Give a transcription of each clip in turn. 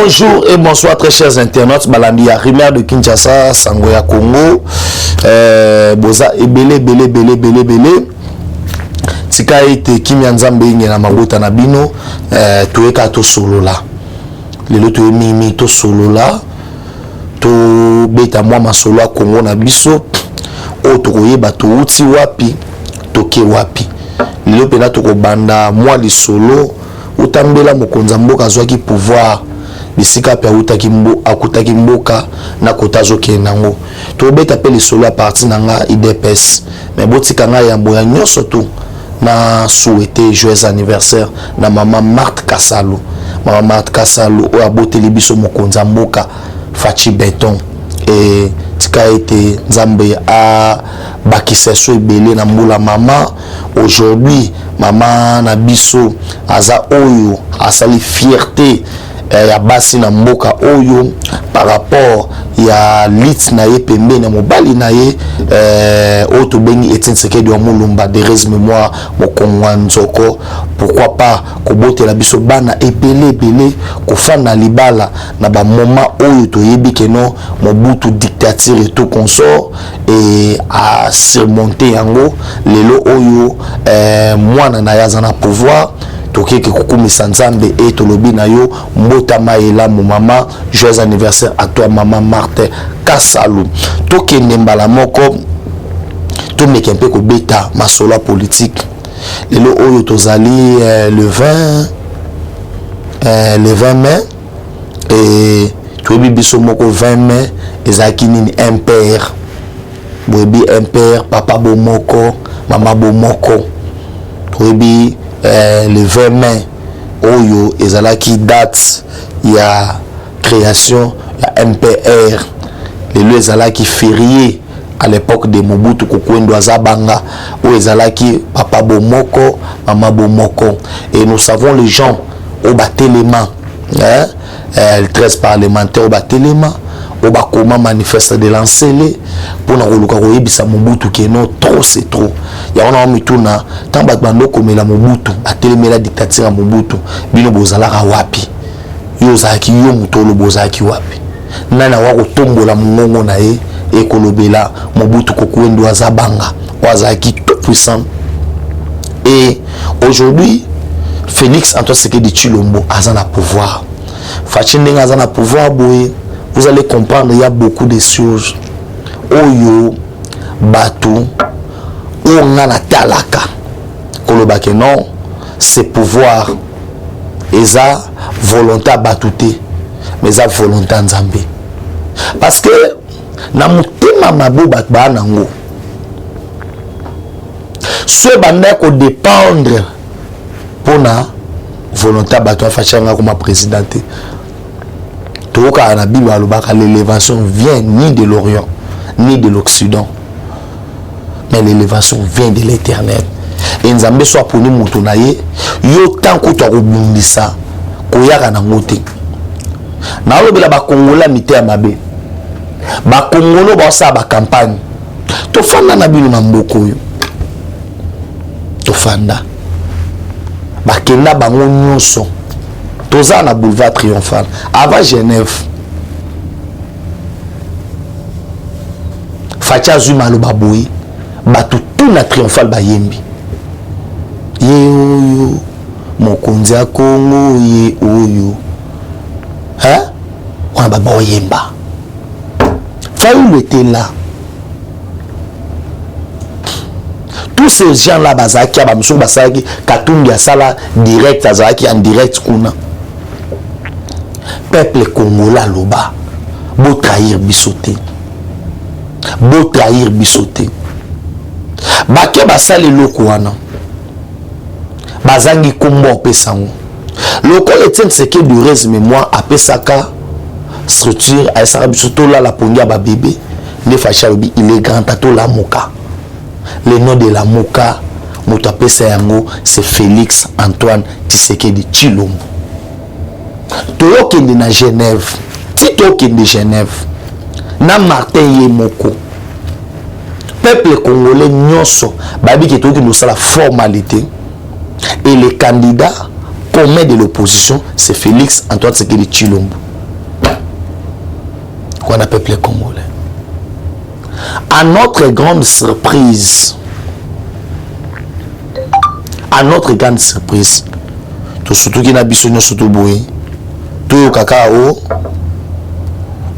Bonjour et bonsoir très chers internautes. Balandi ya Rimer de Kinshasa, Sangoya Congo. Boza ebele bele. Tika ete Kimi Nzambe inge na mabota na bino. Toeka to solo la. Lelo to mimi to solo la. To beta mwa masolo ya Congo na biso. O to koyeba to uti wapi, toke wapi. Lelo pena to ko banda mwa li solo. Utambela mokonza mboka zwaki pouvoir. Bisika pe akutaki mboka na kotazo kenango to beta pe lisolo a partir nanga IDPS mais botika nga ya mboya nyoso to na souhaiter joyeux anniversaire na maman Marthe Kassalu o aboteli biso mokonza mboka Fachi Beton et tika ete Nzambe a bakisa so ebele na mbula mama. Aujourd'hui maman na biso aza oyo asali fierté ya basi na mboka oyo par rapport ya lit na ye pembe na mobali na ye oto bengi Etienne Tshisekedi wa Mulumba de res mémoire mokongwa nzoko. Pourquoi pas kobote la biso bana ebele kofana libala na ba moment oyo to yebi keno Mobutu dictature et tout consort et à surmonter yango lelo oyo mwana na yaza na pouvoir tokeke kukumisa Nzambe et tolobi na yo mbota maela mo mama. Joyeux anniversaire à toi maman Marthe Kassalu. Toke nembala moko to mekempe ko beta masolo politique lelo oyo tozali le 20 mai et toyebi biso moko 20 mai ezaki nini impère boyebi impère papa bomoko mama bomoko toyebi le 20 mai oyo ezalaki date ya création ya MPR lelo ezalaki férié à l'époque de Mobutu Kokwendo Azabanga où ezalaki papa bomoko mama bomoko et nous savons les gens au batelema le 13 parlementaire au batelema au bakoma manifeste de l'ancélé pour na koluka koyebisa Mobutu keno trop c'est trop ya ona mituna tamba bando komela Mobutu atelemela dictature Mobutu bino bozalaka wapi yo zaki yo mutolo bozaki wapi nana wako tombola mungongo na ye ekolobela Mobutu Kokwendo Azabanga wazaki tout puissant. Et aujourd'hui Félix Antoine Tshisekedi Tshilombo azana pouvoir Fachi Ndenga azana pouvoir boye. Vous allez comprendre, il y a beaucoup de choses. Oyo, Batou, Ongana Talaka. Kolobake non, c'est pouvoir. Et ça, volonté à batouté. Mais ça, volonté à Nzambe. Parce que, na mutema mabou batba nango. Soit bande ko dépendre pour na volonté à batoué Fachanga comme présidente. L'élévation vient ni de l'Orient, ni de l'Occident. Mais l'élévation vient de l'Éternel. Et Nzambe soit pour nous moutonaye, yo tant que tu as rebondissa, koyaka na ngote. Na lobela ba Kongola mite amabe. Ba Kongolo ba sa ba campagne. To fanda na bino mamboko yo. To fanda. Ba kenda bango nyonso. Toza na boulevard Triomphal avant Genève. Facha Zuma lo baboui batu tout na Triomphal bayembi. Ye oyo mokonzi ya Congo ye oyo. Hein? On ba boyemba. Fayoul était là. Tous ces gens là bazaki ba musu basaki Katumbi ya sala direct azaki en direct kuna. Peuple congolais loba beau trahir bisoté bake basali loko wana bazangi kombo pesango loko Etienne Tshisekedi de res mémoire apesaka structure aisaka bisoto la pongia ba bébé ne facha lobi il est grand tato la moka le nom de la moka moto apesa yango c'est Félix Antoine Tshisekedi Tshilombo. Toyokende na Genève, titokende Genève, na Martin Yemoko. Peuple congolais nyonso, babi ki toki nous la formalité. Et le candidat commun de l'opposition, c'est Félix Antoine Tshisekedi Tshilombo. wana peuple congolais. À notre grande surprise, tout surtout qui n'a biso nyonso to boye to kakao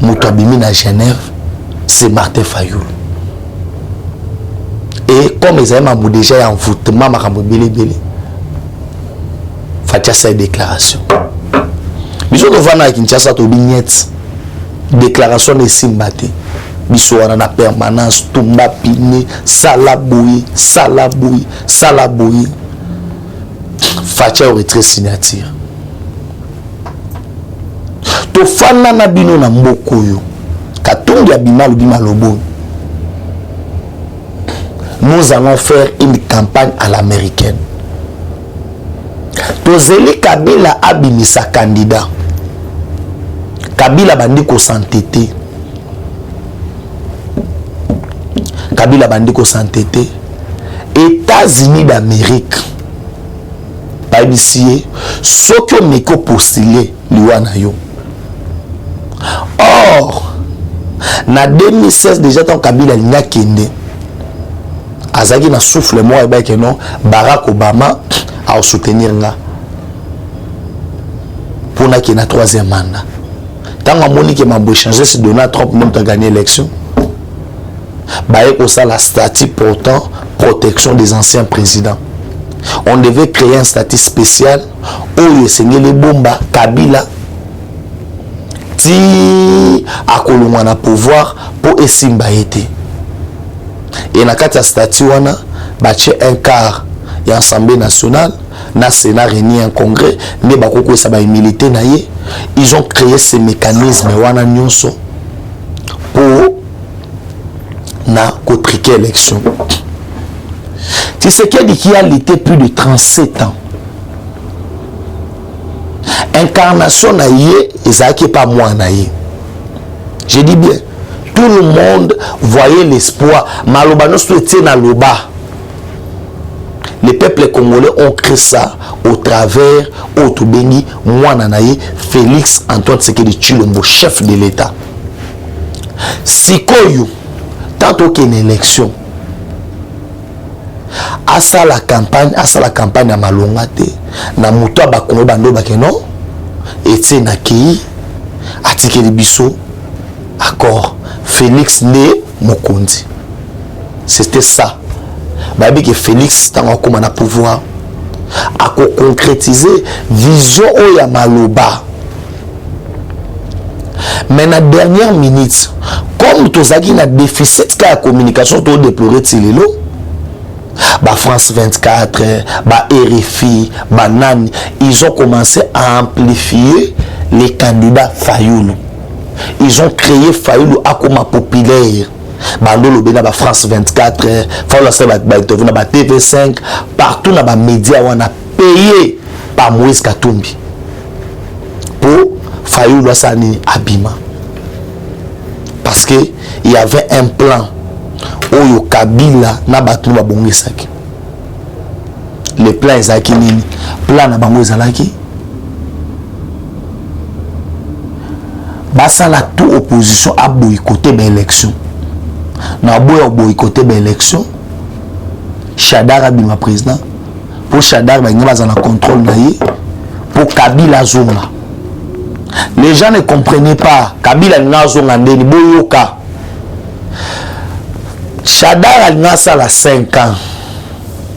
moto abimi na Genève, c'est Martin Fayoulou. Et comme ils avaient déjà envoûtement makambo belé fatia sa déclaration biso to vana Kinshasa to binyet déclaration de Simbate biso wana na permanence tumba pine salaboui fatia au retrait signature to fana na bino na mbokoyo katongi ya bima lobo. Nous allons faire une campagne à l'américaine. Tozeli Kabila abimisa candidat. Kabila bandi ko s'entêter. États-Unis d'Amérique. Babisie soko meko postulé liwana yo. Or na 2016 déjà tant Kabila linga kende. Azaki na souffle moi et que non Barack Obama a soutenir nga pour na qui na troisième mandat. Tant que Monique m'a beau changer si Donald Trump même a gagné l'élection. Baé ko ça la statut portant protection des anciens présidents. On devait créer un statut spécial où il seigneur les bomba Kabila ti a kolomana pouvoir pour esimba été. Et na kati ya statut wana bache un quart ya Assemblée nationale na Sénat réuni un congrès ne bakoko sa ba milité na ye. Ils ont créé ces mécanismes wana nyonso pour na kotriquer élection. Tu sais qui a lutté plus de 37 ans. Incarnation na ye ezaki pas moi na ye. Je dis bien tout le monde voyait l'espoir. Malobano souhaitait na loba. Les peuples congolais ont créé ça au travers Otobengi Mouananaye Félix Antoine Tshisekedi Tshilombo, chef de l'État. Sikoyo, tant qu'il y a une élection, à ça la campagne à Malongate, na muto ba Congo bando bakeno, et c'est na ki, atikeli biso, accord. Félix né Mokondi. C'était ça. Babi que Félix tant comme na pouvoir à concrétiser vision oya maloba. Mais na dernière minute, comme tozaki na déficit de communication to déplorer tilelo, ba France 24, ba RFI, ba Nani, ils ont commencé à amplifier les candidats Fayoulou. Ils ont créé Fayoulou Akoma populaire. Bandolo bena ba France 24, Fayoulou Akoma ba TV5, partout dans les médias on a payé par Moïse Katumbi pour Fayoulou Sani Abima. Parce que il y avait un plan où Kabila na batu ba bongisaki. Le plan ezaki nini? Plan na bango ezalaki basa la toute opposition a boycotté l'élection. Na boycotté l'élection. Chadar a bima président. Pour Chadar ba ngaba za na contrôle na ye. Pour Kabila zonga. Les gens ne comprenaient pas. Kabila na zonga ndeni boyoka. Chadar a na sala 5 ans.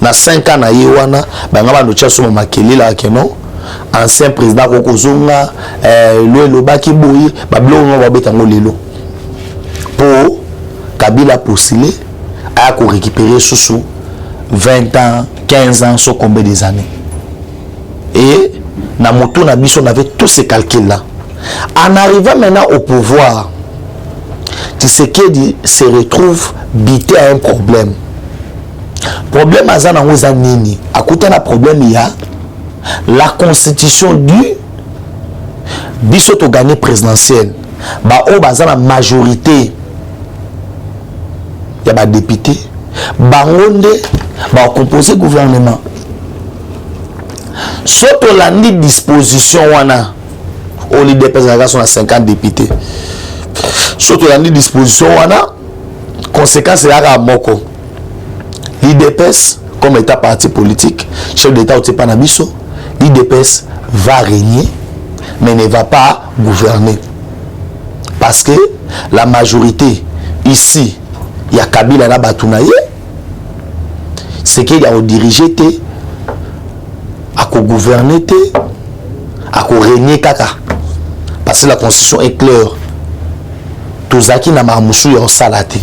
Na 5 ans na ye wana ba ngaba no tcha soma makeli la keno. Ancien président Kokozonga, le Baki Boui, Babylon va betango lelo. Pour Kabila postulé, a récupérer sous 20 ans, 15 ans, sur combien des années. Et na moto na biso on avait tous ces calculs là. En arrivant maintenant au pouvoir, Tshisekedi se retrouve bité à un problème. Problème à Zana Nini. À côté d'un problème il y a la constitution du bisoto gagné présidentiel. Ba o baza la majorité. Il y a ba député. Bangonde ba composer gouvernement. Soto la ni disposition wana. On y dépêche à 50 députés. surtout dans les dispositions on a conséquence à moko l'IDPS comme état parti politique chef d'état au Tepanabiso l'IDPS va régner mais ne va pas gouverner parce que la majorité ici il y a Kabila na Batounaye c'est qu'il y a dirigé à gouverner à régner kaka parce que la constitution est claire tozaki na mamusu ya salate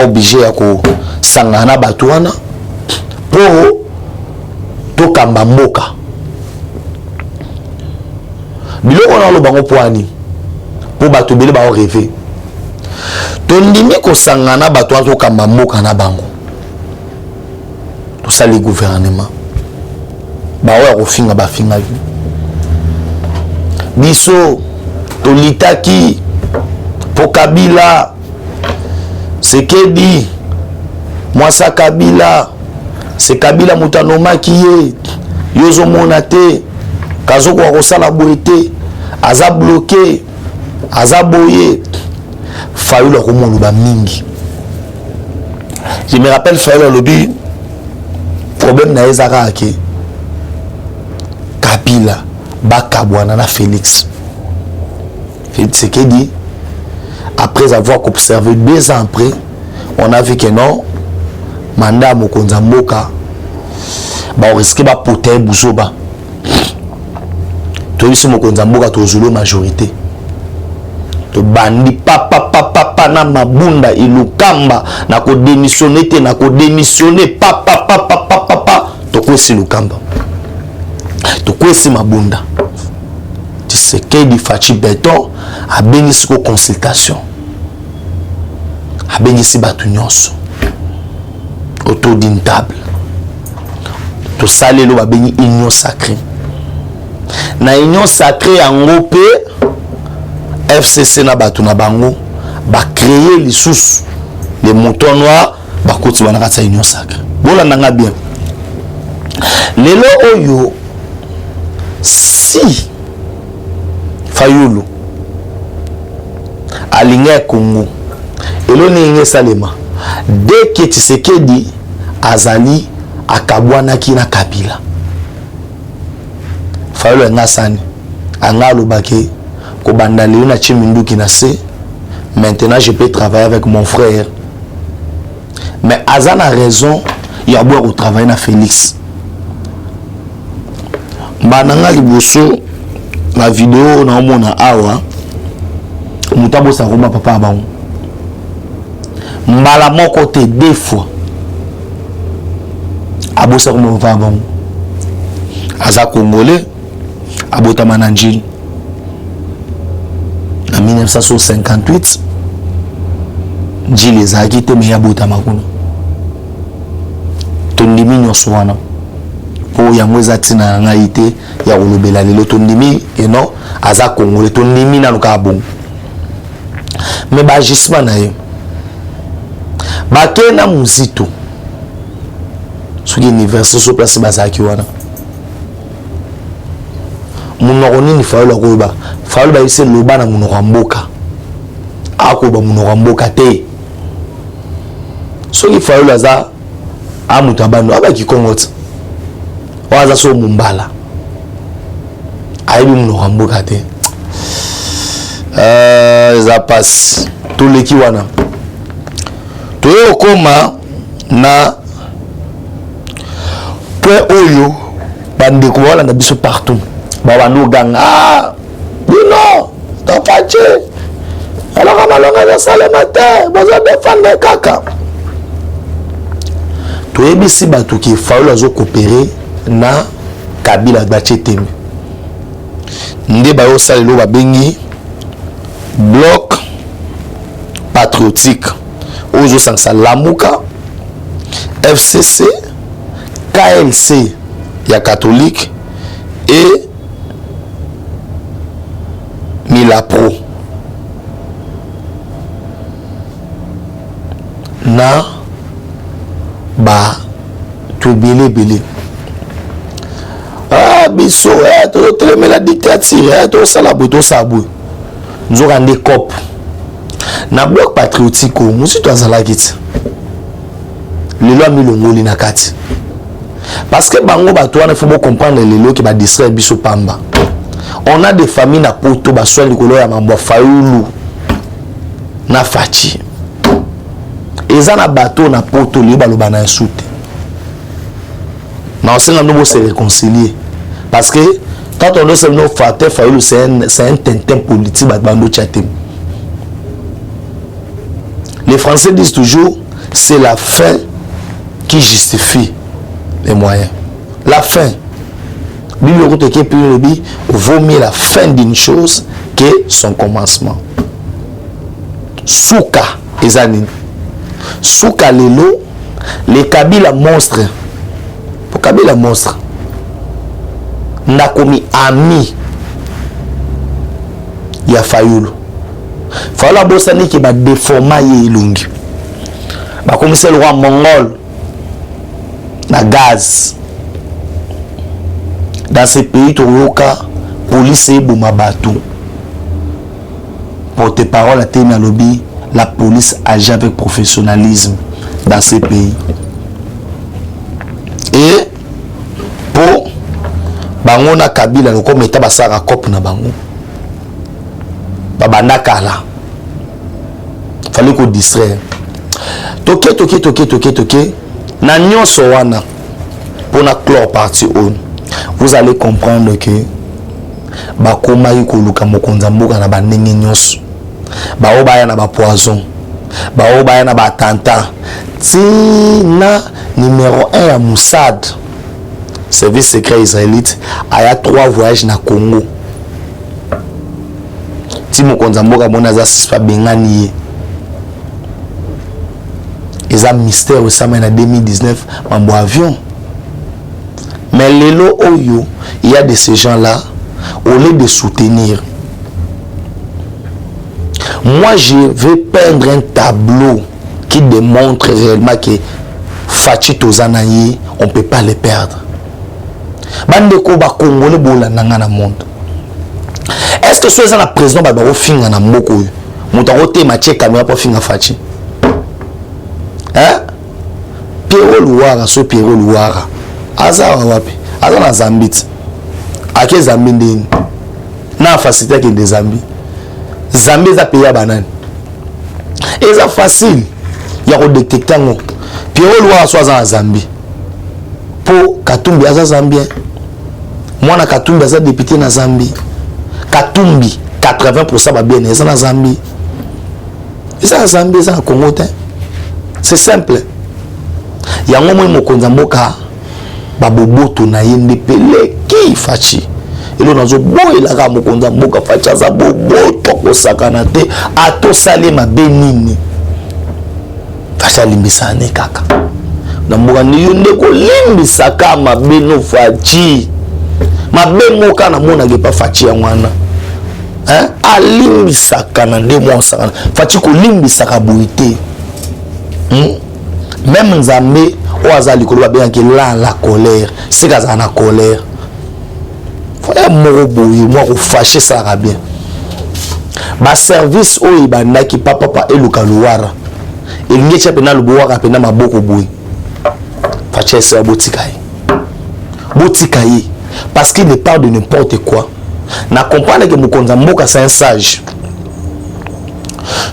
obligé à sangana batouana pour tokamba mboka biloko na lo bango poani pour bato bele ba rêver tondimi ko sangana batouana tokamba mboka na bango tout ça le gouvernement ba wa ko finga ba finga biso tolitaki pour Kabila c'est que dit moi ça Kabila c'est Kabila mutanoma qui est yozo monate kazoko ko sala boité aza bloqué aza boyé faulu ko moluba mingi je me rappelle faulu le but problème na ezaka ke Kabila bakabwana na Félix Tshisekedi après avoir observé 2 ans après on a vu que non mandat mokonza mboka ba risque ba poter buzoba to biso mokonza mboka to zolo majorité to bandi papa na mabunda ilukamba na ko démissionner te na ko démissionner papa to kwesi lukamba to kwesi mabunda Tshisekedi Fachi Beton a béni ce consultation a béni si batu nyonso autour d'une table to salé lo ba béni union sacrée na union sacrée en groupe FCC na batu na bango ba créer les sous les moutons noirs ba koti bana kata union sacrée bola nanga bien lelo oyo si Fayulu alinga Congo eloni nge salema dès que Tshisekedi azali akabwana kina Kabila Fayulu ngasani angalo bake ko bandali na chimindu kinase maintenant je peux travailler avec mon frère mais azana raison il y a beau travailler na Félix bananga liboso la vidéo na mona awa mutabo sa roma papa bango mbala moko te 2 fois abosa roma papa bango aza congolais abota mananjili en 1958 njili ezalaki te me yabota makuna tondimi nyonso wana po yango eza ntina na ngai te ya kolobela lelo tondimi eno aza congolais tondimi na luka bongo me baagissement na ye bakei na muzito soki université so place bazalaki wana munoko nini Fayulu akoyeba Fayulu bayebisi loba na munoko ya mboka akoyeba munoko ya mboka te soki Fayulu aza amutu abando abaki kongo te waza so mumbala ayebi munoko ya mboka te eza pasi toleki wana toye okoma na point oyo bandeko balanda biso partout babando ganga bino tapache alaka malonga ya salema te baza defendre kaka toyebisi bato ki Fayulu azo coopérer na Kabila bache tembe nde bayo salelo babengi bloc patriotique ozo sangsa Lamuka FCC KLC ya catholique et Milapro na ba tubele biso to telemela dictature to sala boto sabou nous avons des copes. Na bloc patriotique, nous sommes tous à la guite. Les lois milongoli na kati. Parce que bango bato il faut comprendre les lois qui va distraire biso pamba. On a des familles na poto ba soin likolo ya mambo faulu na fachi. Eza na bateau na poto li baloba na insulte. Na on nous se réconcilier parce que quand on doit nos fater faulu c'est un tintin politique bando chatem. Les Français disent toujours c'est la fin qui justifie les moyens. La fin. Vaut mieux la fin d'une chose que son commencement. Souka ezanine. Souka lelo les Kabila monstre. Pour Kabila monstre. N'a commis ami. Ya Fayulu. Fala bosani qui va déformer ilungi. Ba commissaire le roi mongol. Na gaz. Dans ces pays, Toroka, police et Boumabatou. Porte-parole à Téna Lobby, la police agit avec professionnalisme dans ces pays. Et pour Bangona Kabila, le comme état basara cop na bango. Babana Kala. Fallait qu'on distraire. Toké. Na nyonso wana pour na clore partie on. Vous allez comprendre que bakoma yikoluka mokonza mboka na banenge nyonso. Bao baya na ba poison. Bao baya na ba attentat. Tina numéro 1 à Moussad. Service secret israélite aya 3 voyages na Congo. Ti mokonza mboka mona za sispa bengani. Ils ont mystère aussi en 2019 mambo avion. Mais lelo oyo, il y a de ces gens-là, au lieu de soutenir. Moi, je vais peindre un tableau qui démontre réellement que Fachi Tozanaye, on ne peut pas les perdre. Bandeko ba Congolais bola nanga na monde. Est-ce que ceux qui sont président ba ba finga na mboko? Mutarote mache caméra pour finga Fachi. Hein? Pierrot Louara, so Pierrot Louara. Azara wapi? Azara na Zambie. Ake Zambie ndeni. Na facilité que des Zambie. Zambie za pays banane. Et ça facile. Ya ko détecter ngo. Pierrot Louara so za Zambie. Po Katumbi aza Zambien. Mwana Katumbi aza député na Zambie. Katumbi 80% ba bien na Zambie. Et ça Zambie ça Congo te. C'est simple. Il y a un moment où on a baboboto na yende pele ki Fachi. Et là nous avons il a mokonza mboka Fachi za boboto ko sakana te ato sale ma benini. Fachi limbisa ne kaka. Na mboka ni yonde ko limbisa kama beno Fachi. Ma bemoka na mona ge pa Fachi ya mwana. Hein? Alimbisa kana nde mo sakana. Fachi ko limbisa ka boité. Même Nzambe ou azali kolo bien que là la colère c'est qu'à la colère faut moro boye moi ko fâcher ça va bien ba service o ibanda ki papa et lukaluara il ngi cha pena lubuwa pena maboko boye fâcher ça botikai parce qu'il ne parle de n'importe quoi na comprendre que mokonza mboka c'est un sage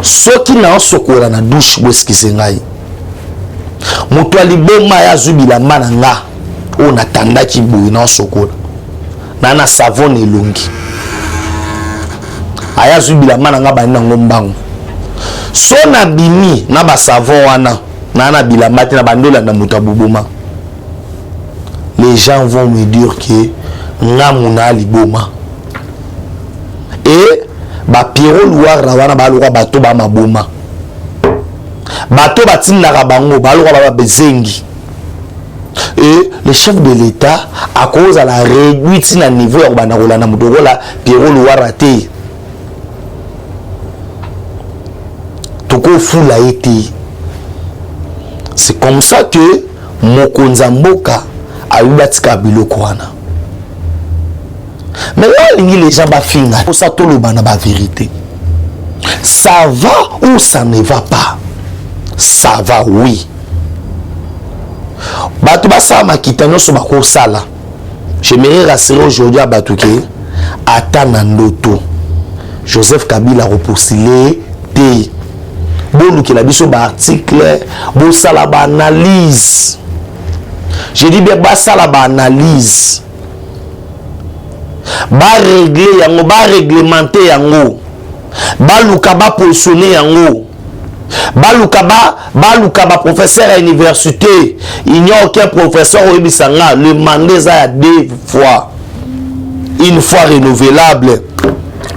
ceux qui n'ont sokola na douche ou esquisser ngai moto aliboma ya zubila mananga o natanda ki boye na sokola na savon elongi aya zubila mananga bana ngombango so na bimi na ba savon wana na bilamba te na bandola na moto abuboma les gens vont me dire que ngamuna liboma et ba Pierrot Louara wana ba loka bato ba maboma bato batinaka bango baloka ba bezengi et le chef de l'État à cause à la réduite na niveau ya bana kolana mutokola Pierrot Louara te toko fula été. C'est comme ça que mokonza mboka a eu batika biloko wana. Mais là les gens ba finga pour ça tout le bana ba vérité. Ça va ou ça ne va pas? Ça va, oui. Bato basa makitano so bako sala. J'aimerais rassurer aujourd'hui à Batouké, attends ndoto. Joseph Kabila repostulé té. Bon qui la biso ba article, bon sala ba analyse. Je dis bien ba sala ba analyse. Ba régler yango, ba réglementer yango. Ba luka ba positionner yango. Baluka ba professeur à l'université, il n'y a aucun professeur au Ebisanga, le mandat ça a 2 fois, une fois renouvelable.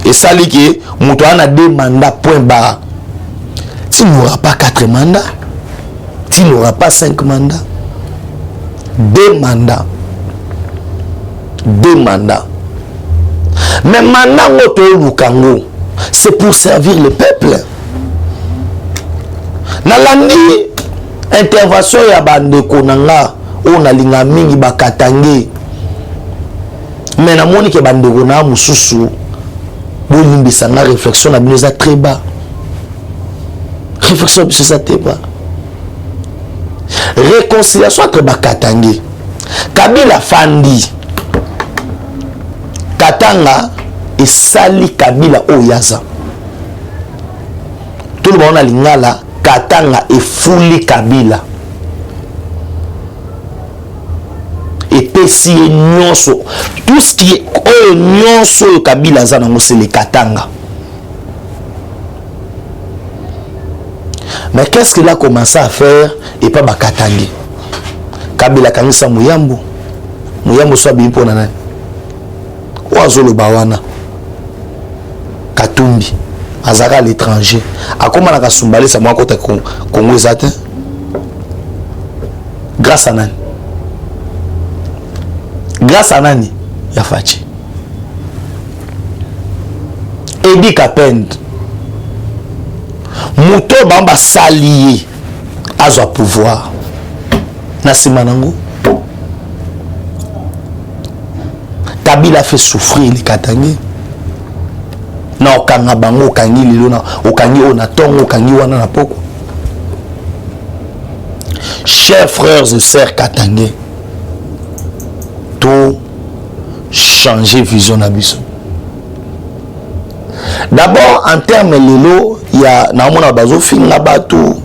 Et ça dit que Moutouan a 2 mandats point barre. Tu n'auras pas 4 mandats, tu n'auras pas 5 mandats, 2 mandats, 2 mandats. Mais mandat c'est pour servir le peuple. Nalandi intervention ya bandeko nanga on alinga mingi bakatange mais na moni ke bandeko na mususu bolimbisa na réflexion na binoza très bas réflexion biso ça très bas réconciliation entre bakatange Kabila fandi Katanga et sali Kabila oyaza tout le monde a lingala Katanga et fouli Kabila et pesi nyonso tout ce qui est nyonso Kabila zanango c'est les Katanga. Mais qu'est-ce qu'il a commencé à faire et pas Bakatangi? Kabila kanisa Muyambo soit bien pour nana oazolo bawana Katumbi Azara à l'étranger. A comment on a soumballé ça moi côté Congo Zatin? Grâce à Nani. Grâce à Nani, Yafachi. Edi Kapend. Mouto Bamba Salié. Azo pouvoir. Nasimanango. Kabila fait souffrir les Katangais. Na okanga bango okangi lilo na okangi ona tongo okangi wana na poko. Chers frères et sœurs Katangais, tout changer vision na biso. D'abord en termes lilo, il y a na mona bazo finga bato,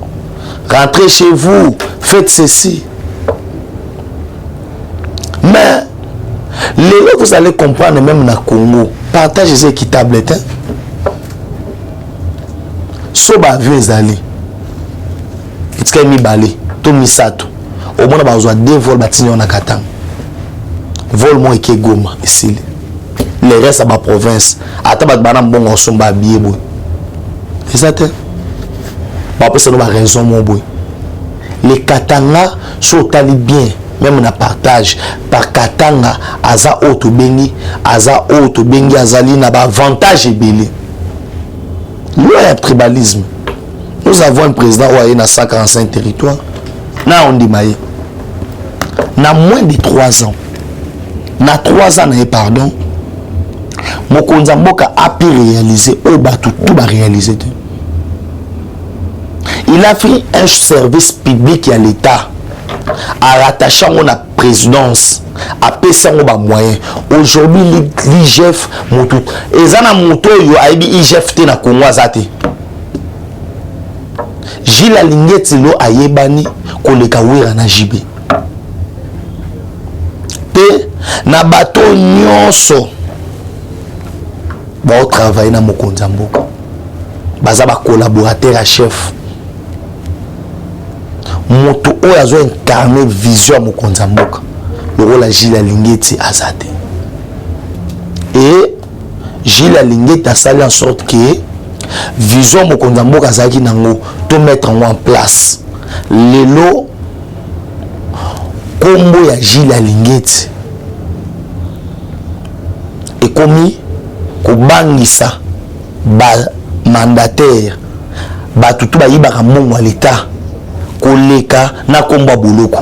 rentrez chez vous, faites ceci. Mais lilo vous allez comprendre même na Congo, partage équitable hein. Soba vieux ezali itika mibale to misato au moins bazwa 2 vols batini na Katanga vol mo eke Goma ici les restes à ma province ata bat bana mbongo somba bié boy exact ba pesa no ba raison mon boy les Katanga so tali bien même na partage par Katanga aza auto bengi azali na ba avantage ebele. Le tribalisme. Nous avons un président qui a 145 territoires. On dit na moins de 3 ans. Na 3 ans, pardon. Mokonza Mboka a pu réaliser. Tout va réaliser. Il a fait un service public à l'État. À rattachant à la présidence. À payer un moyen. Aujourd'hui, l'IGF, et ça, moto yo IGF te na Congo azate. Gila Lingeti lo ayebani koleka wera na jibe. Te na bato nyonso ba travailler na Mokonza Mboka. Baza ba collaborateur à chef. Moto oyo azo incarner vision à Mokonza Mboka. Le rôle à Gila Lingeti azate. Et Gila Lingeti a sali en sorte que vision Mokonza Mboka azaki nango to mettre en place. Lelo kombo ya Gila Lingeti et komi kobangisa ba mandataire ba tutu ba yibaka mongo à l'état koleka na kombo boloko.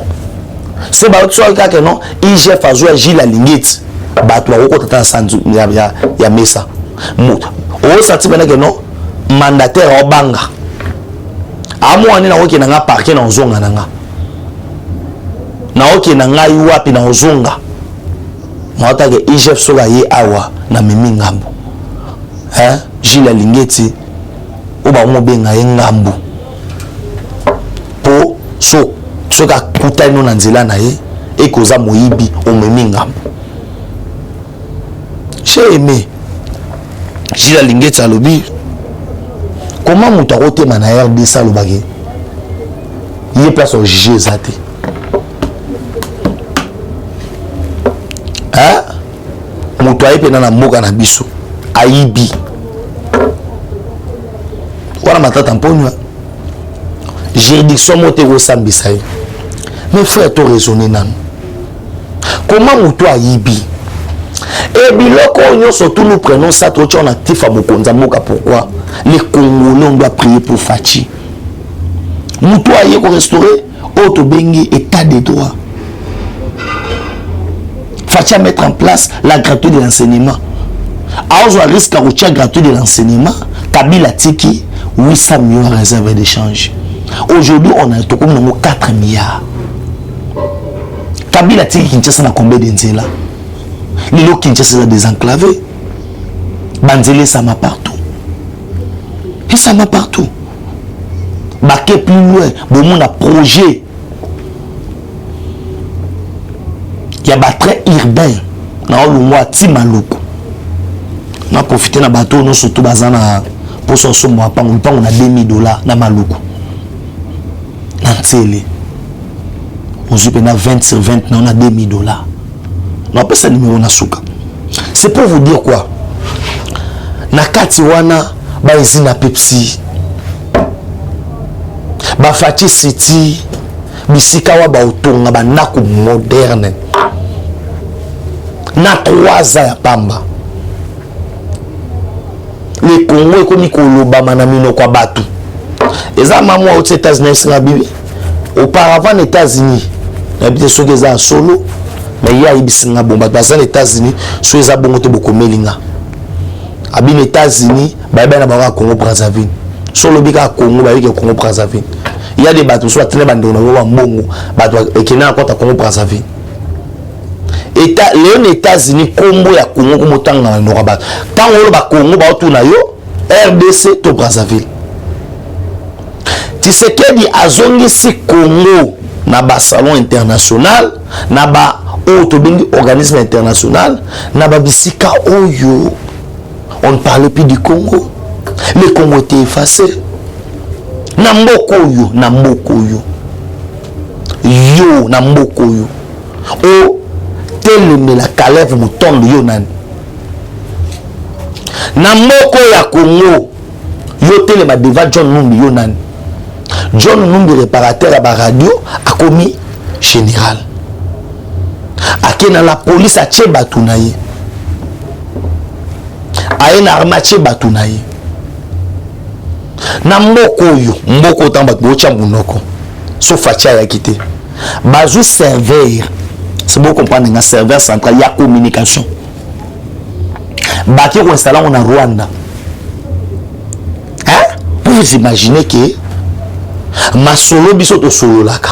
C'est ba tso ka ke non IGF azo ya Gila Lingeti ba to ko tata sanzu ya mesa. O senti bena ke non mandataire obanga amwani na oke nanga parquet na ozonga nanga na oke nanga yuapi na ozonga maota ke IGF soka ye awa na memi ngambo Gilles Lingeti oba mo benga ye ngambo po soka kutano na nzela na ye ekoza moyibi o memi ngambo j'ai aimé Gilles Lingeti alobi comment muta kote mana RDC alobaki il place au juger zate muto ayepe na mboka na biso aibi wana matata mponywa juridiction mote ko sambisa ye mais frère to raisonner nan comment muto aibi et biloko nyonso tout nous prenons ça trop on actif à mokonza mboka. Pourquoi les Congolais on doit prier pour Fachi muto aye ko restaurer auto bengi état de droit. Fachi à mettre en place la gratuité de l'enseignement. Alors, on risque à gratuité de l'enseignement. Kabila Tiki, 800 millions réservés d'échange. Aujourd'hui, on a tout comme 4 milliards. Kabila Tiki, Kinshasa, n'a combien d'Inzela? Lilo Kinshasa a désenclavé. Banzele, ça m'a partout. Et ça m'a partout. Baké plus loin, bon, on a projet. Il y a des traits urbains. Dans le mois Timaloukou. On a profité de bateau, nous surtout bazana pour son somme, on a $2000 dans Maloukou. Dans Télé. On se paye 20 sur 20, on a $2000. On a pas ça numéro na souka. C'est pour vous dire quoi? Nakati wana baizina Pepsi. Ba Fachi City, bisika wa ba utonga ba naku moderne. Na 3 ans ya pamba. Les Congo ekomi koloba manamino kwa batu. Eza mamu aux États-Unis singa bibi. Auparavant États-Unis, n'habite so geza solo, mais ya ibisinga bomba bazan États-Unis, so eza bongo te bokomelinga. Abin États-Unis, ba na ba Congo Brazzaville. Solo bika Congo ba yeke Congo Brazzaville. Il y a des bateaux soit très bande na wa mbongo, bato ekena akota Congo Brazzaville. État les États-Unis Congo ya Congo comme autant na Noroba. Tant on ba Congo ba autour na yo RDC to Brazzaville. Tu sais que dit azongi si Congo na ba salon international na ba auto bingi organisme international na ba bisika oyo on ne parlait plus du Congo. Le Congo était effacé. Na mboko yo yo na mboko yo o teleme la Caleb Mutombo yo nani na mboko ya Congo yo telema devant John Numbi yo nani John Numbi réparateur à la radio a commis général akena la police a tché batunaye aena arma tché batunaye na mboko tamba bocha munoko so Fachi ya quitté bazu serveur. C'est bon comprendre un serveur central, il y a communication. Baki ko installer en Rwanda. Hein? Vous imaginez que ma solo biso to solo laka.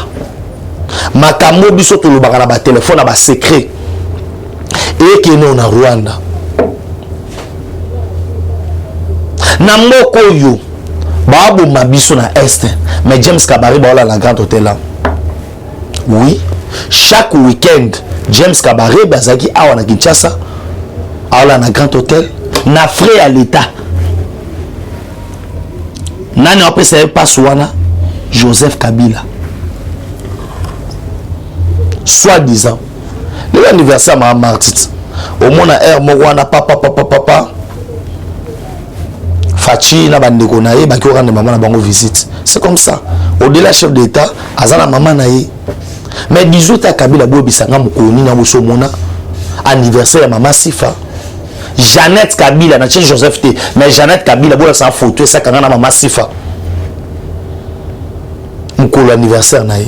Ma kamo biso to lobaka na ba téléphone na ba secret. Et que non na Rwanda. Na mboko yo babo mabiso na est. Mais James Kabari ba la Grand Hôtel là. Oui. Chaque week-end, James Kabaré Bazaki awa na Kinshasa, awa na Grand Hôtel, na frais à l'État. Nani après ça passe wana Joseph Kabila. Soi-disant, l'anniversaire ma martit. Au moins na air mo wana papa. Fachi na bandeko na ye baki orande maman na bango visite. C'est comme ça. Au-delà chef d'État, azana maman na ye. Mais 18 à Kabila Bobisanga Mokoni na Mosomona anniversaire ya maman Sifa Jeannette Kabila na Joseph T mais Jeannette Kabila bola sa photo ça kana na maman Sifa mukolo anniversaire na ye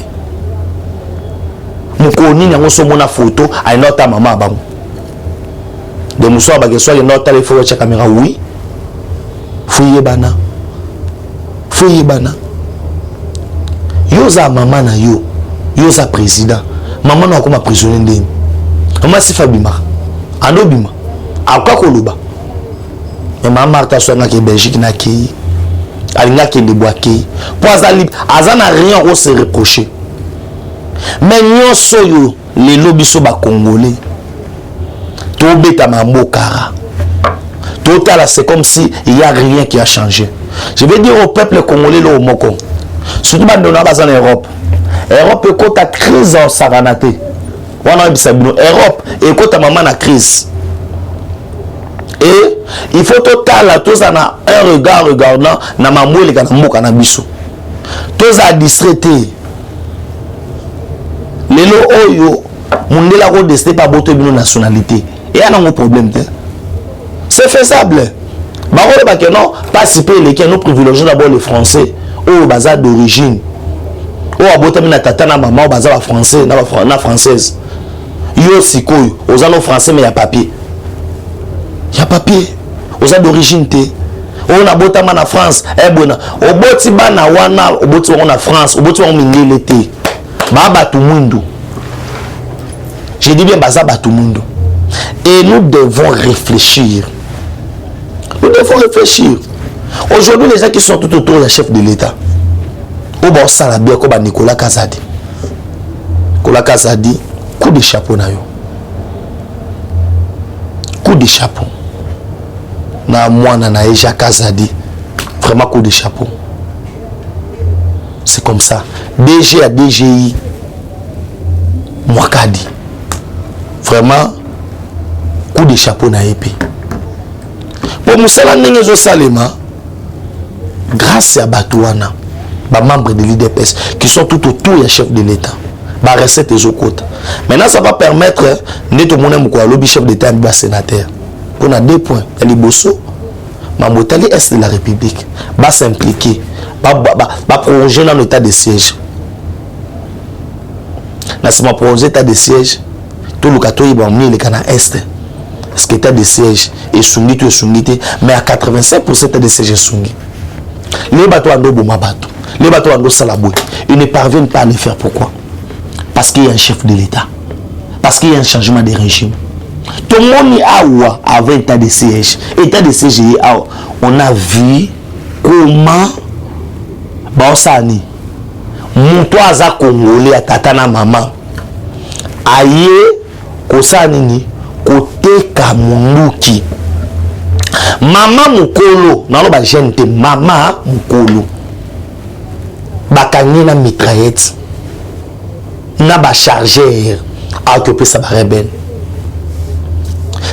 Mokoni na Mosomona photo a nota maman bango de muso ba ke so nota les photos cha caméra oui fouiller bana Foyebana. Yo za maman na yo. Yo za président. Maman na comme prisonnier ndeni. Maman si Fabima. Ando bima. Akwa koloba. Mais maman Martha soanga ke Belgique na ki. Alinga ke ndeboake. Pour azali azana rien au se reprocher. Mais nyonso yo les lobiso ba congolais. Tobeta mambokara. Total, c'est comme si il n'y a rien qui a changé. Je vais dire au peuple congolais, le Moko, surtout dans l'Europe. Europe est contre la crise en Saranaté. Europe est contre la crise. Et il faut total, tous en a un regard regardant, na mamoué les kanambo kanabiso. Tous à distraité. Les lots oyo, mon déla ko décidé par boto bino nationalité. Et il y a un problème. C'est faisable. Non, pas si peu les qui nous privilégions d'abord les Français. Oh, bazar d'origine. Oh, abotamina na tata na maman, bazar français, na française. Yo sikoyo, aux allo français mais il y a papier. Il y a papier. Aux allo d'origine té. Oh, na botama na France, eh bona. Au boti bana wana, au boti na France, au boti on mingele té. Ba batu mundu. J'ai dit bien bazar batu mundu. Et nous devons réfléchir. Nous devons réfléchir. Aujourd'hui, les gens qui sont tout autour du chef de l'État, au bord Salabia, comme Nicolas Kazadi. Nicolas Kazadi, coup de chapeau na yo. Coup de chapeau. Na moi, na Eja Kazadi. Vraiment coup de chapeau. C'est comme ça. DG à DGI. Mwakadi. Vraiment, coup de chapeau na épée. Pour nous salema, grâce à Batouana, les membres de l'IDPS qui sont tout autour du chef de l'État, les recettes et les autres. Maintenant, ça va permettre de tout le monde le chef d'État et le sénateur. On a 2 points. Les Bosso, Mamotali Est de la République, va s'impliquer, va prolonger dans l'état de siège. Dans ce prolonger l'état de siège, tout le cas, il va emmener les canards Est. Parce que l'état de siège est soumis, tout est soumis, mais à 85% l'état de siège est soumis. Les bateaux en dos, les bateaux en dos, salaboué. Ils ne parviennent pas à le faire. Pourquoi? Parce qu'il y a un chef de l'État. Parce qu'il y a un changement de régime. Tout le monde a un état de siège. État de siège, on a vu comment Baosani, mon toit à Congolais, à Tatana Maman, aïe, Kosani, côté Kamunduki. Maman Mukolo, non, ba gente, maman Mukolo. Bakangi na mitraillette. Na ba chargeur à occuper sa rebelle.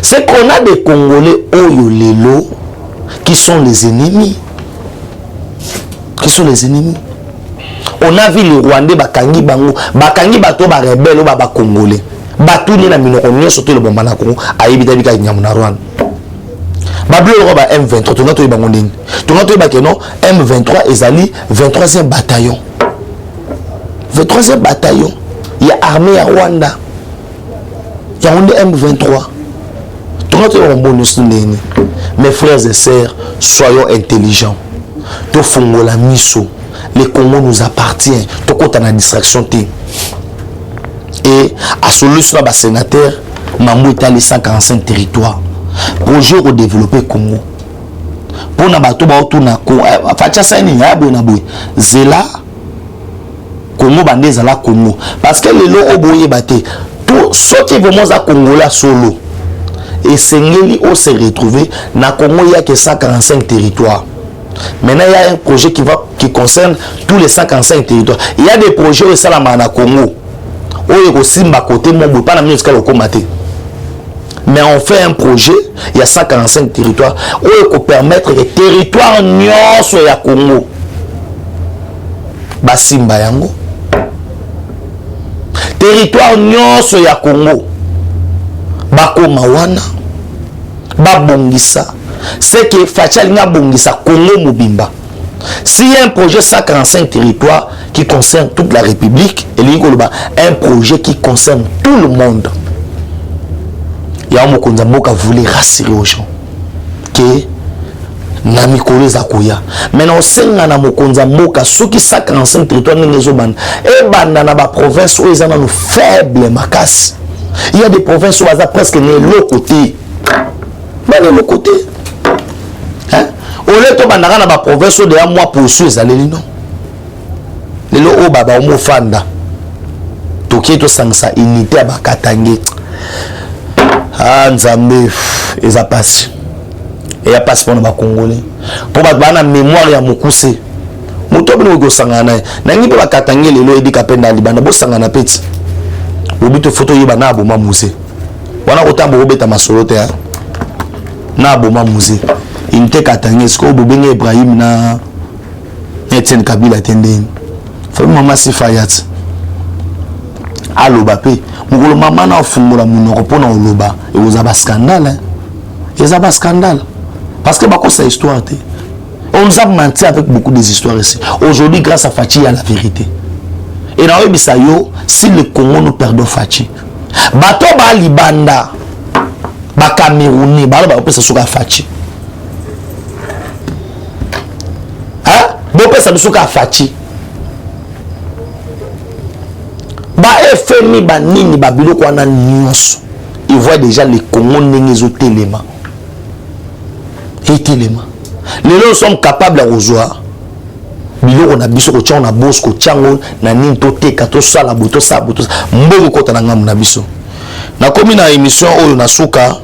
C'est qu'on a des Congolais Oyolelo qui sont les ennemis. Qui sont les ennemis. On a vu les Rwandais Bakangi Bango, Bakangi Bato ba rebelle ou ba Congolais. Batou ni na minoko surtout le bomba na Congo ayibita bika nyamuna Rwanda. Bablo roba M23 to ngato ibango ndini. To ngato ibake non M23 ezali 23e bataillon. 23e bataillon. Il y a armée à Rwanda. Il y a un M23. To ngato ibongo bonus ndini. Mes frères et sœurs, soyons intelligents. To fongola miso. Le Congo nous appartient. To kota na distraction te. Et à solution à sénateur, Mamou est allé 145 territoires. Projet au développer Congo. Pour Nabato Baotuna, Fatia Saini, Yabonaboui, Zela, Congo Bandé Zala Congo. Parce que les lots au boye batté, tout ce qui est vraiment à Congo là solo. Et Sengeli on s'est retrouvé, na Congo il n'y a que 145 territoires. Maintenant il y a un projet qui concerne tous les 145 territoires. Il y a des projets au Salamana Congo. Mais on fait un projet, il y a 145 territoires, où il faut permettre les territoires nyonso ya Congo. Basimba yango. Territoire nyonso ya Congo. Bakoma wana. Babongisa. C'est que Fachalinga Bongisa Congo Mobimba. S'il y a un projet 145 territoires qui concerne toute la République, et un projet qui concerne tout le monde, il y a un Mokonzamboka voulait rassurer aux gens que na mikolo za koya maintenant osenga na mokonza mboka soki 145 territoire n'ezo banda e banda na ba province où ils ont faible makasi. Il y a des provinces où ils ont presque le côté le côté hein au lieu to banda na ba province où de ya moi poursuit ezaleli non lelo o baba o mofanda toki to sangsa unité ya bakatange nzambe eza passe et ya passe pour ba congolais pour ba na mémoire ya mokuse moto bino ko sangana na ngi pe bakatange lelo edika penda libanda bo sangana peti obito photo yeba na aboma musée wana kotambo obeta masolo te na aboma musée unité katange sko bobenge Ibrahim na Etienne Kabila tendeni fa mama Sifayat aloba pe mukolo mama na fungola munoko pona oloba et vous avez scandale ils ont scandale parce que bako sa histoire te on nous a menti avec beaucoup des histoires ici aujourd'hui grâce à Fachi il y a la vérité et na webisa yo si le Congo nous perdons Fachi bato ba libanda ba Camerounais ba ba pesa suka Fachi hein bo pesa suka Fachi ba FMI ba nini ba biloko wana nyonso ils voient déjà les Congo n'engezo téléma et téléma les gens sont capables à rejoindre biloko na biso ko tia na boss ko tiango na nini to teka to sala boto sa boto mbongo kota na ngamu na biso na komi na émission oyo na suka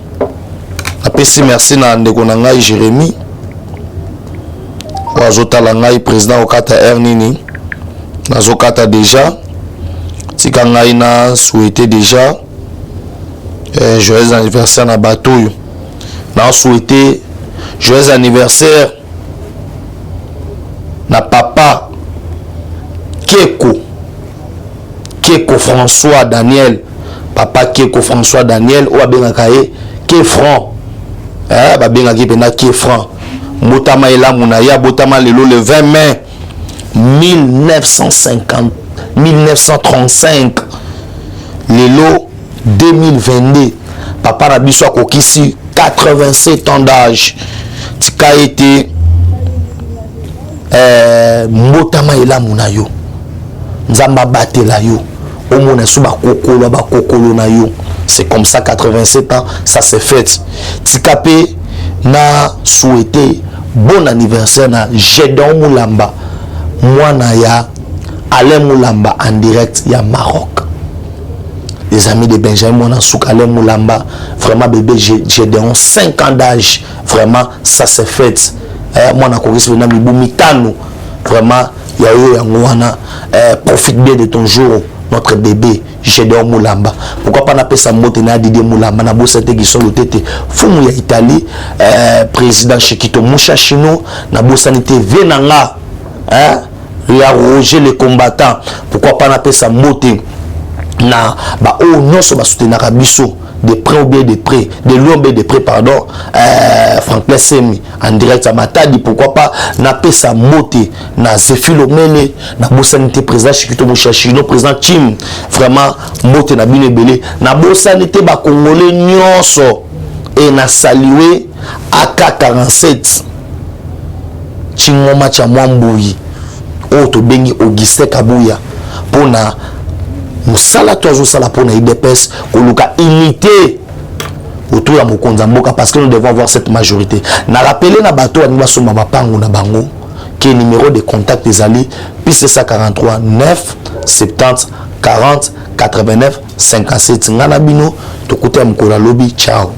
na pesi merci na ndeko na ngai Jérémy wa zotala ngai président okata nini na zokata déjà tika ngai na souhaiter déjà joyeux anniversaire na bato yo na souhaiter joyeux anniversaire na papa Keko François Daniel papa Keko François Daniel ou abengaka ye Kefran babengaki pena Kefran motama ela muna ya botama lelo le 20 mai 1935 lelo 2022 papa na biso akokisi 87 ans d'âge tika été mbotama elamu na yo nzamba batela yo omona su bakokolo na yo c'est comme ça 87 ans ça s'est fait tikape na souhaiter bon anniversaire na Gédon Moulamba mwana ya Alain Moulamba en direct ya Maroc les amis de Benjamin Mona Souk Alain Moulamba vraiment bébé Gédon 5 ans d'âge vraiment ça s'est fait moi na kokisi na mibu mitano vraiment ya yo ya ngwana profite bien de ton jour notre bébé Gédon Moulamba pourquoi pas na pesa mbote na Didier Moulamba na bosete gisolo tete fumu ya Italie président Chikito Mushashino na bosanité venanga ya Roger les combattants pourquoi pas na pesa mbote na ba o noso ba soutenir biso de près ou bien de près, de loin ou bien de près, pardon, Franklin Semi, en direct à Matadi, pourquoi pas, na pesa moté, na Zefilo Mele, na Bossanité président Chikito Mushashino, président Tim, vraiment, moté na bine belé, na Bossanité ba Congolais nyonso, et na salué AK-47, Chingoma Chamwambouyi, Oto Bengi Auguste Kabouya, pour na musala tozo sala pona IDPS koluka unité autour ya mokonza mboka parce que nous devons avoir cette majorité na rappeler na bato ani basoma mapango na bango qui est numéro de contact des alliés plus 143 9 70 40 89 57 ngana bino tokuta mkola lobby ciao.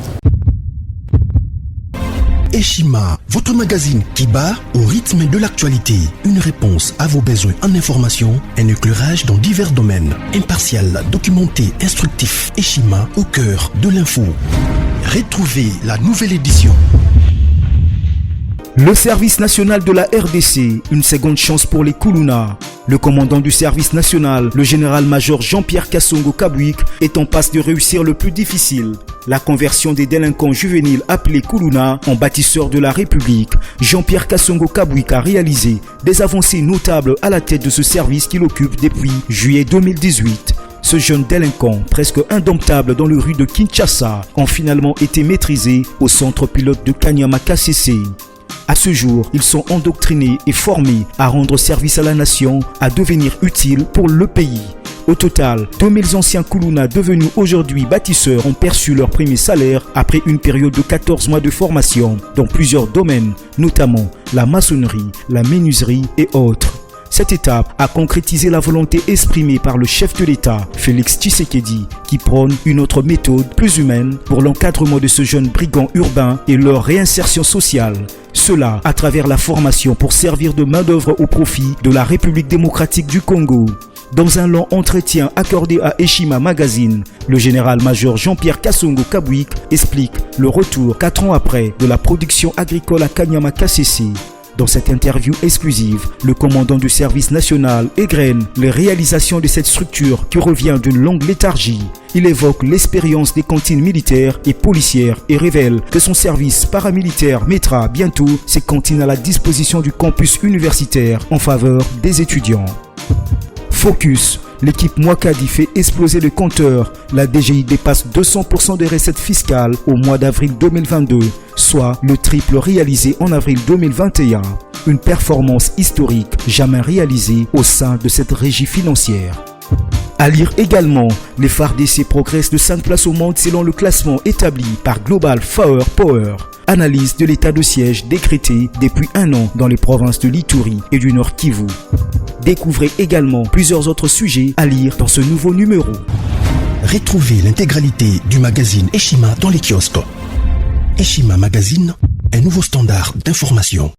Eshima, votre magazine qui bat au rythme de l'actualité. Une réponse à vos besoins en information, un éclairage dans divers domaines. Impartial, documenté, instructif. Eshima, au cœur de l'info. Retrouvez la nouvelle édition. Le service national de la RDC, une seconde chance pour les Koulouna. Le commandant du service national, le général-major Jean-Pierre Kassongo Kabouik, est en passe de réussir le plus difficile. La conversion des délinquants juvéniles appelés Koulouna en bâtisseurs de la République. Jean-Pierre Kassongo Kabouik a réalisé des avancées notables à la tête de ce service qu'il occupe depuis juillet 2018. Ce jeune délinquant, presque indomptable dans le rue de Kinshasa, ont finalement été maîtrisés au centre pilote de Kanyama KCC. À ce jour, ils sont endoctrinés et formés à rendre service à la nation, à devenir utiles pour le pays. Au total, 2000 anciens Kuluna devenus aujourd'hui bâtisseurs ont perçu leur premier salaire après une période de 14 mois de formation dans plusieurs domaines, notamment la maçonnerie, la menuiserie et autres. Cette étape a concrétisé la volonté exprimée par le chef de l'État, Félix Tshisekedi, qui prône une autre méthode plus humaine pour l'encadrement de ce jeune brigand urbain et leur réinsertion sociale. Cela à travers la formation pour servir de main-d'œuvre au profit de la République démocratique du Congo. Dans un long entretien accordé à Eshima Magazine, le général-major Jean-Pierre Kassongo Kabwik explique le retour 4 ans après de la production agricole à Kanyama Kasese. Dans cette interview exclusive, le commandant du service national égrène les réalisations de cette structure qui revient d'une longue léthargie. Il évoque l'expérience des cantines militaires et policières et révèle que son service paramilitaire mettra bientôt ses cantines à la disposition du campus universitaire en faveur des étudiants. Focus. L'équipe Mwakadi fait exploser le compteur. La DGI dépasse 200% des recettes fiscales au mois d'avril 2022, soit le triple réalisé en avril 2021. Une performance historique jamais réalisée au sein de cette régie financière. À lire également, les FARDC progressent de 5 places au monde selon le classement établi par Global Power. Analyse de l'état de siège décrété depuis 1 an dans les provinces de l'Ituri et du Nord Kivu. Découvrez également plusieurs autres sujets à lire dans ce nouveau numéro. Retrouvez l'intégralité du magazine Eshima dans les kiosques. Eshima Magazine, un nouveau standard d'information.